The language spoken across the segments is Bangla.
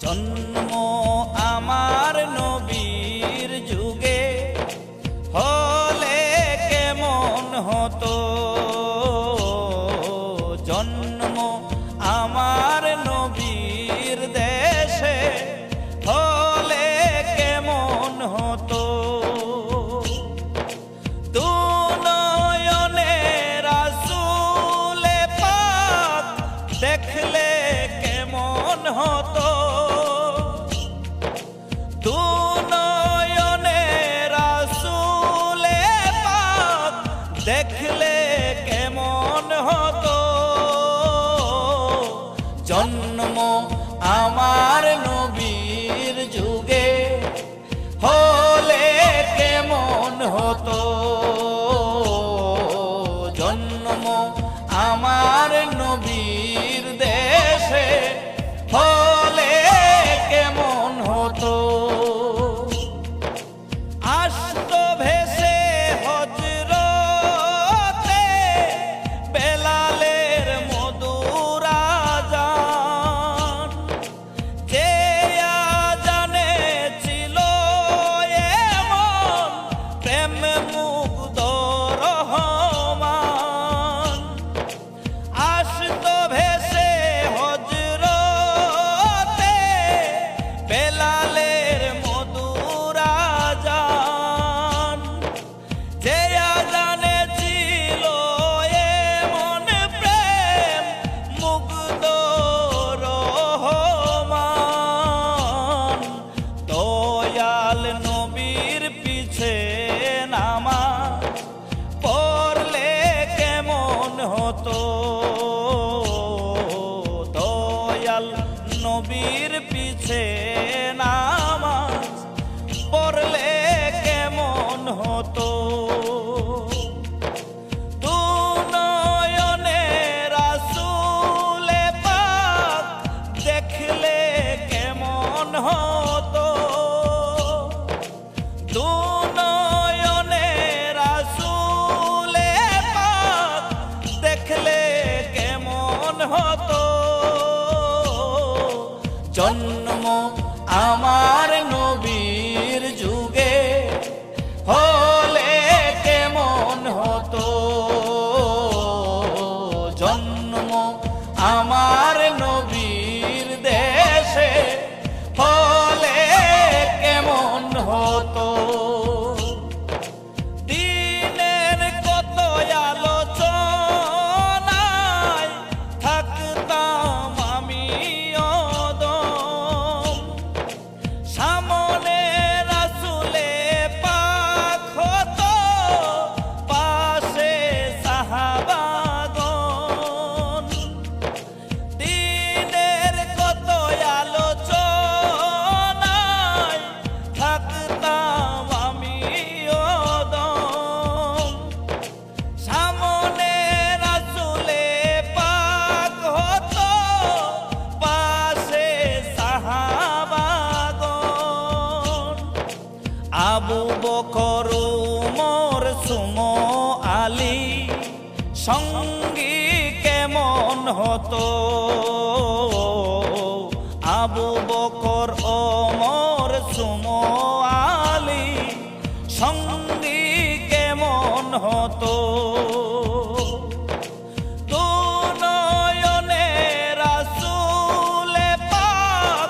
জন্ম আমার নবীর যুগে হলে কেমন হতো, জন্ম আমার নবীর দেশে হলে কেমন হতো। দুনয়নে রাসূলে পাক দেখলে কেমন হতো, দুনয়নে রাসূলে পাক দেখলে কেমন হতো। জন্ম আমার নবীর যুগে হলে কেমন হতো, জন্ম আমার নবীর দেশে হলে কেমন হতো। আসতো ভেসে হজরতে বেলালের মধুর আযান, যে আযানে ছিল এমন প্রেম মুগ্ধ রহমান। আসতো ভেসে হজরতে বেলালের মধুর আযান, যে আযানে ছিল এমন প্রেম মুগ্ধ রহমান। দয়াল নবীর পিছে নামাজ পড়লে কেমন হতো, দয়াল নবীর পিছে নামাজ পড়লে কেমন হতো। দুনয়নে রাসূলে পাক দেখলে কেমন হতো, দুনয়নে রাসূলে পাক দেখলে কেমন হতো। জন্ম আমার নবীর যুগে হলে কেমন হতো, জন্ম আমার নবীর দেশে হলে কেমন হতো। দিনের কত আলোচনায় থাকতাম আমি অদম, সামনে রাসূলে পাক হতো, পাশে সাহাবাগণ। দিনের কত আলোচনায় থাকতাম আমি অদম, সামনে রাসূলে পাক হতো, পাশে সাহাবাগণ। আবু বকর উমর সুম আলী সঙ্গী কেমন হতো, আবু বকর ওমর সুম আলী সঙ্গী কেমন হতো। দুনয়নে রাসূলে পাক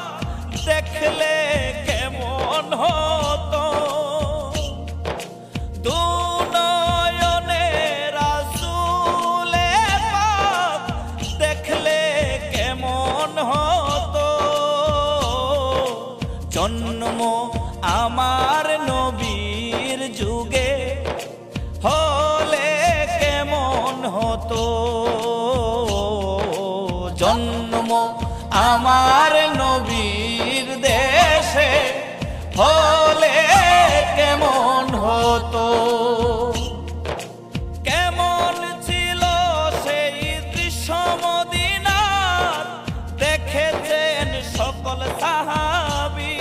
দেখলে কেমন হতো, দুনয়নে রাসূলে পাক দেখলে কেমন হতো। জন্ম আমার নবীর যুগে হলে কেমন হতো, জন্ম আমার নবীর দেশে হলে কেমন হতো। কেমন ছিল সেই দৃশ্য মদিনার দেখেছেন সকল সাহাবী,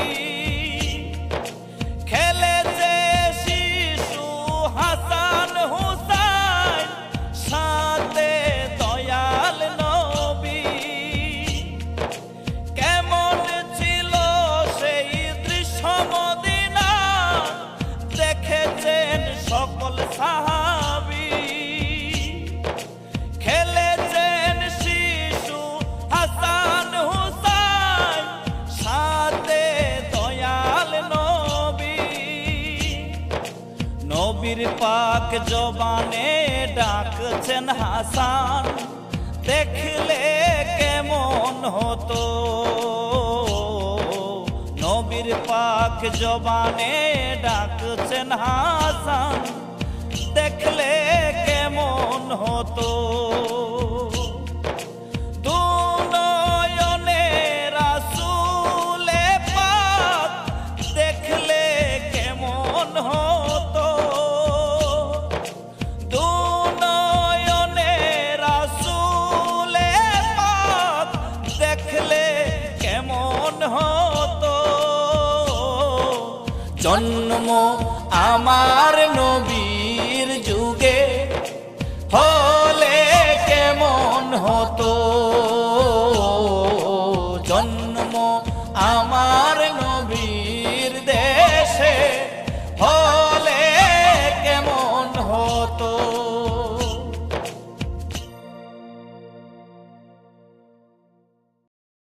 খেলেছে শিশু নবীর পাক জবানে ডাকছেন হাসান, দেখলে কেমন হতো। নবীর পাক জবানে ডাকছেন হাসান, দেখলে কেমন হতো। দুনয়নে রাসূলে পাক দেখলে কেমন হতো। দুনয়নে রাসূলে পাক দেখলে কেমন হতো। জন্ম আমার নবীর যুগে হলে কেমন হতো। জন্ম আমার